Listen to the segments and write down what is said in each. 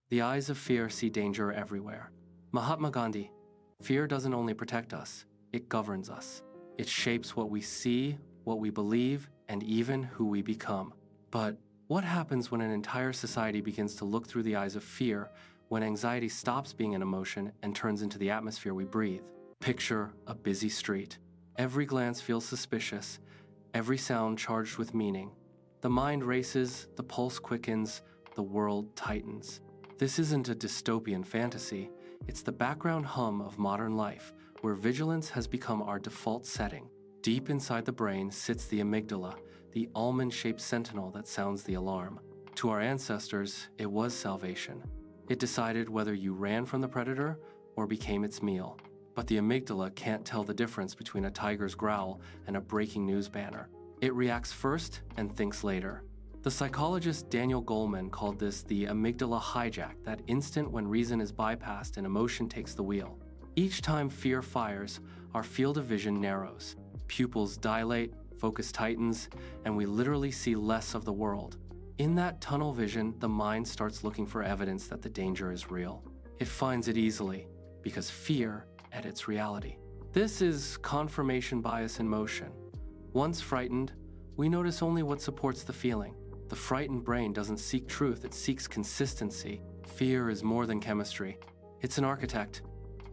The eyes of fear see danger everywhere. Mahatma Gandhi, fear doesn't only protect us, it governs us. It shapes what we see, what we believe, and even who we become. But what happens when an entire society begins to look through the eyes of fear, when anxiety stops being an emotion and turns into the atmosphere we breathe? Picture a busy street. Every glance feels suspicious, every sound charged with meaning. The mind races, the pulse quickens, the world tightens. This isn't a dystopian fantasy, it's the background hum of modern life, where vigilance has become our default setting. Deep inside the brain sits the amygdala, the almond-shaped sentinel that sounds the alarm. To our ancestors, it was salvation. It decided whether you ran from the predator or became its meal. But the amygdala can't tell the difference between a tiger's growl and a breaking news banner. It reacts first and thinks later. The psychologist Daniel Goleman called this the amygdala hijack, that instant when reason is bypassed and emotion takes the wheel. Each time fear fires, our field of vision narrows. Pupils dilate, focus tightens, and we literally see less of the world. In that tunnel vision, the mind starts looking for evidence that the danger is real. It finds it easily, because fear edits reality. This is confirmation bias in motion. Once frightened, we notice only what supports the feeling. The frightened brain doesn't seek truth, it seeks consistency. Fear is more than chemistry. It's an architect.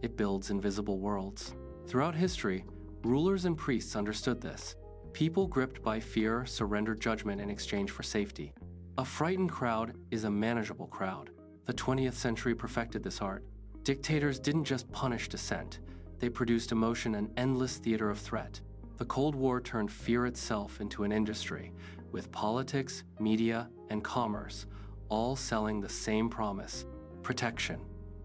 It builds invisible worlds. Throughout history, rulers and priests understood this. People gripped by fear surrendered judgment in exchange for safety. A frightened crowd is a manageable crowd. The 20th century perfected this art. Dictators didn't just punish dissent. They produced emotion, an endless theater of threat. The Cold War turned fear itself into an industry, with politics, media, and commerce all selling the same promise: protection.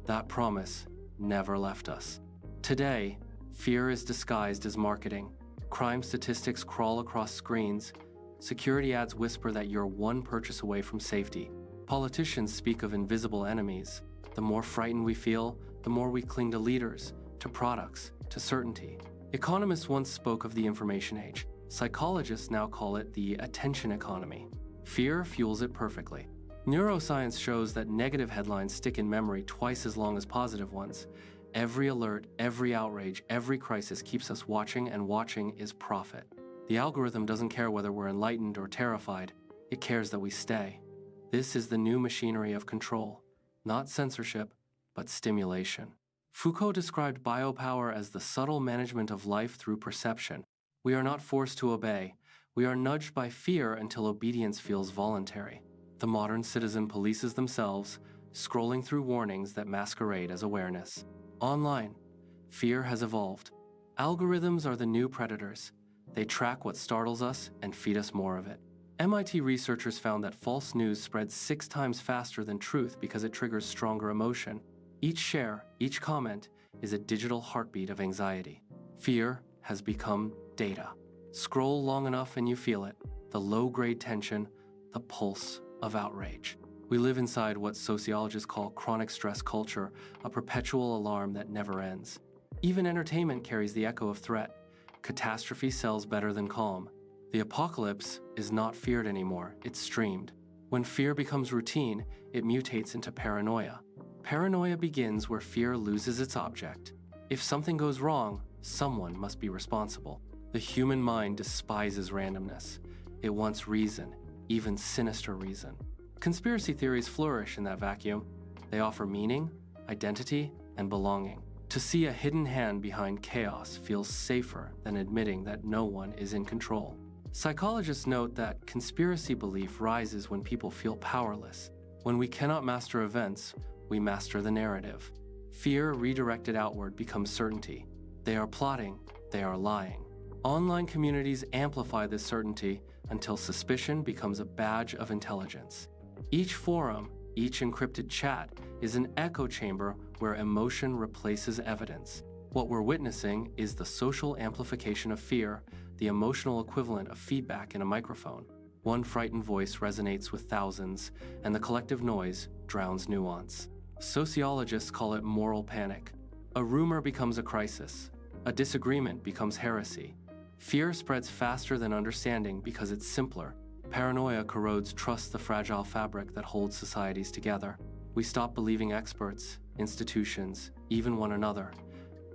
That promise never left us. Today, fear is disguised as marketing. Crime statistics crawl across screens. Security ads whisper that you're one purchase away from safety. Politicians speak of invisible enemies. The more frightened we feel, the more we cling to leaders, to products, to certainty. Economists once spoke of the information age. Psychologists now call it the attention economy. Fear fuels it perfectly. Neuroscience shows that negative headlines stick in memory twice as long as positive ones. Every alert, every outrage, every crisis keeps us watching, and watching is profit. The algorithm doesn't care whether we're enlightened or terrified. It cares that we stay. This is the new machinery of control. Not censorship, but stimulation. Foucault described biopower as the subtle management of life through perception. We are not forced to obey. We are nudged by fear until obedience feels voluntary. The modern citizen polices themselves, scrolling through warnings that masquerade as awareness. Online, fear has evolved. Algorithms are the new predators. They track what startles us and feed us more of it. MIT researchers found that false news spreads 6 times faster than truth because it triggers stronger emotion. Each share, each comment, is a digital heartbeat of anxiety. Fear has become data. Scroll long enough and you feel it. The low-grade tension, the pulse of outrage. We live inside what sociologists call chronic stress culture, a perpetual alarm that never ends. Even entertainment carries the echo of threat. Catastrophe sells better than calm. The apocalypse is not feared anymore, it's streamed. When fear becomes routine, it mutates into paranoia. Paranoia begins where fear loses its object. If something goes wrong, someone must be responsible. The human mind despises randomness. It wants reason, even sinister reason. Conspiracy theories flourish in that vacuum. They offer meaning, identity, and belonging. To see a hidden hand behind chaos feels safer than admitting that no one is in control. Psychologists note that conspiracy belief rises when people feel powerless. When we cannot master events, we master the narrative. Fear redirected outward becomes certainty. They are plotting, they are lying. Online communities amplify this certainty until suspicion becomes a badge of intelligence. Each forum, each encrypted chat, is an echo chamber where emotion replaces evidence. What we're witnessing is the social amplification of fear, the emotional equivalent of feedback in a microphone. One frightened voice resonates with thousands, and the collective noise drowns nuance. Sociologists call it moral panic. A rumor becomes a crisis. A disagreement becomes heresy. Fear spreads faster than understanding because it's simpler. Paranoia corrodes trust, the fragile fabric that holds societies together. We stop believing experts, institutions, even one another.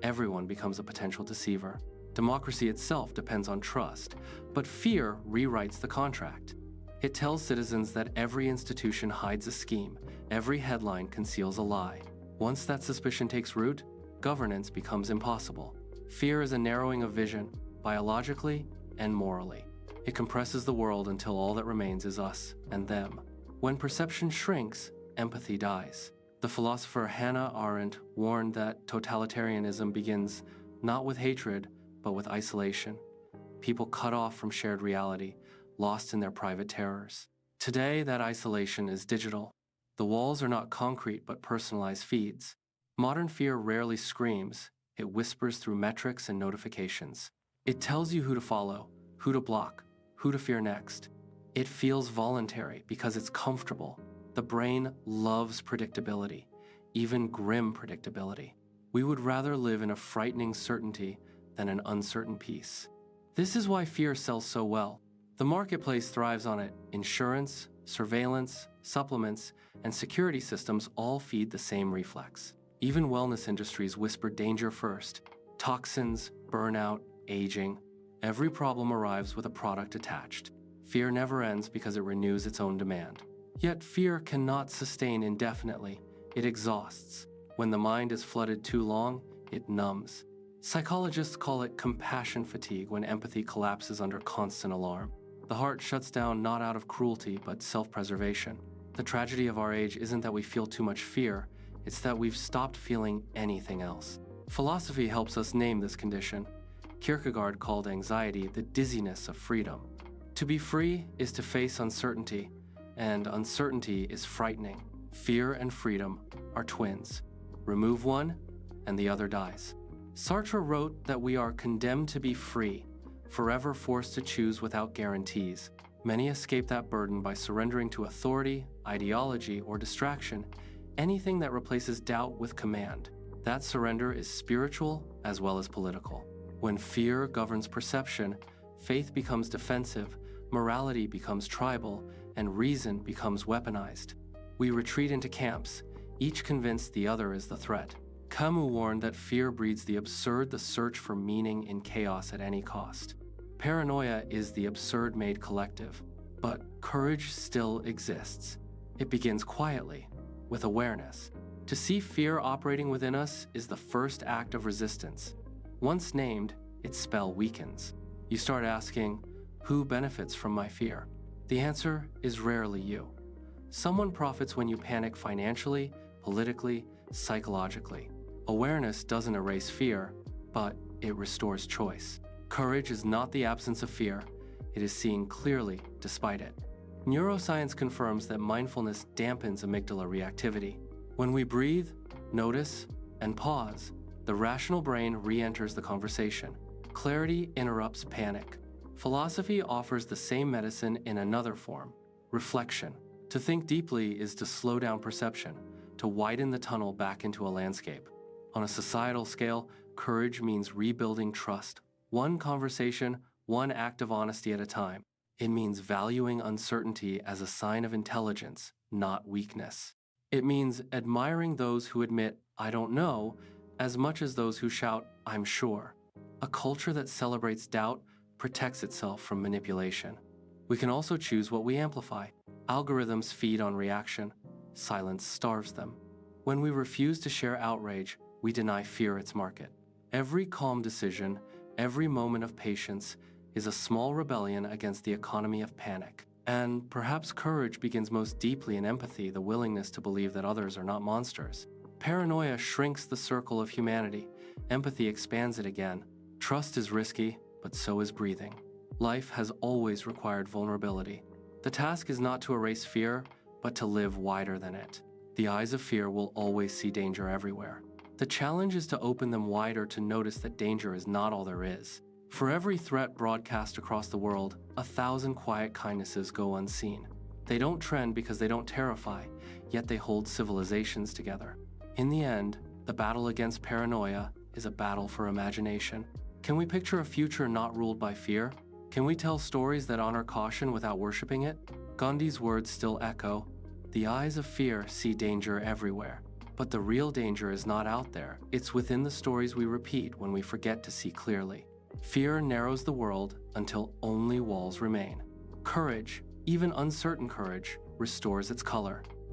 Everyone becomes a potential deceiver. Democracy itself depends on trust, but fear rewrites the contract. It tells citizens that every institution hides a scheme, every headline conceals a lie. Once that suspicion takes root, governance becomes impossible. Fear is a narrowing of vision, biologically and morally. It compresses the world until all that remains is us and them. When perception shrinks, empathy dies. The philosopher Hannah Arendt warned that totalitarianism begins not with hatred, but with isolation. People cut off from shared reality, lost in their private terrors. Today, that isolation is digital. The walls are not concrete but personalized feeds. Modern fear rarely screams. It whispers through metrics and notifications. It tells you who to follow, who to block, who to fear next. It feels voluntary because it's comfortable. The brain loves predictability, even grim predictability. We would rather live in a frightening certainty than an uncertain peace. This is why fear sells so well. The marketplace thrives on it. Insurance, surveillance, supplements, and security systems all feed the same reflex. Even wellness industries whisper danger first. Toxins, burnout, aging. Every problem arrives with a product attached. Fear never ends because it renews its own demand. Yet fear cannot sustain indefinitely. It exhausts. When the mind is flooded too long, it numbs. Psychologists call it compassion fatigue when empathy collapses under constant alarm. The heart shuts down not out of cruelty, but self-preservation. The tragedy of our age isn't that we feel too much fear, it's that we've stopped feeling anything else. Philosophy helps us name this condition. Kierkegaard called anxiety the dizziness of freedom. To be free is to face uncertainty, and uncertainty is frightening. Fear and freedom are twins. Remove one, and the other dies. Sartre wrote that we are condemned to be free, forever forced to choose without guarantees. Many escape that burden by surrendering to authority, ideology, or distraction, anything that replaces doubt with command. That surrender is spiritual as well as political. When fear governs perception, faith becomes defensive, morality becomes tribal, and reason becomes weaponized. We retreat into camps, each convinced the other is the threat. Camus warned that fear breeds the absurd, the search for meaning in chaos at any cost. Paranoia is the absurd made collective, but courage still exists. It begins quietly, with awareness. To see fear operating within us is the first act of resistance. Once named, its spell weakens. You start asking, who benefits from my fear? The answer is rarely you. Someone profits when you panic financially, politically, psychologically. Awareness doesn't erase fear, but it restores choice. Courage is not the absence of fear, it is seeing clearly despite it. Neuroscience confirms that mindfulness dampens amygdala reactivity. When we breathe, notice, and pause, the rational brain re-enters the conversation. Clarity interrupts panic. Philosophy offers the same medicine in another form, reflection. To think deeply is to slow down perception, to widen the tunnel back into a landscape. On a societal scale, courage means rebuilding trust, one conversation, one act of honesty at a time. It means valuing uncertainty as a sign of intelligence, not weakness. It means admiring those who admit, I don't know, as much as those who shout, I'm sure. A culture that celebrates doubt protects itself from manipulation. We can also choose what we amplify. Algorithms feed on reaction. Silence starves them. When we refuse to share outrage, we deny fear its market. Every calm decision, every moment of patience is a small rebellion against the economy of panic. And perhaps courage begins most deeply in empathy, the willingness to believe that others are not monsters. Paranoia shrinks the circle of humanity. Empathy expands it again. Trust is risky, but so is breathing. Life has always required vulnerability. The task is not to erase fear, but to live wider than it. The eyes of fear will always see danger everywhere. The challenge is to open them wider to notice that danger is not all there is. For every threat broadcast across the world, 1,000 quiet kindnesses go unseen. They don't trend because they don't terrify, yet they hold civilizations together. In the end, the battle against paranoia is a battle for imagination. Can we picture a future not ruled by fear? Can we tell stories that honor caution without worshiping it? Gandhi's words still echo, The eyes of fear see danger everywhere. But the real danger is not out there. It's within the stories we repeat when we forget to see clearly. Fear narrows the world until only walls remain. Courage, even uncertain courage, restores its color.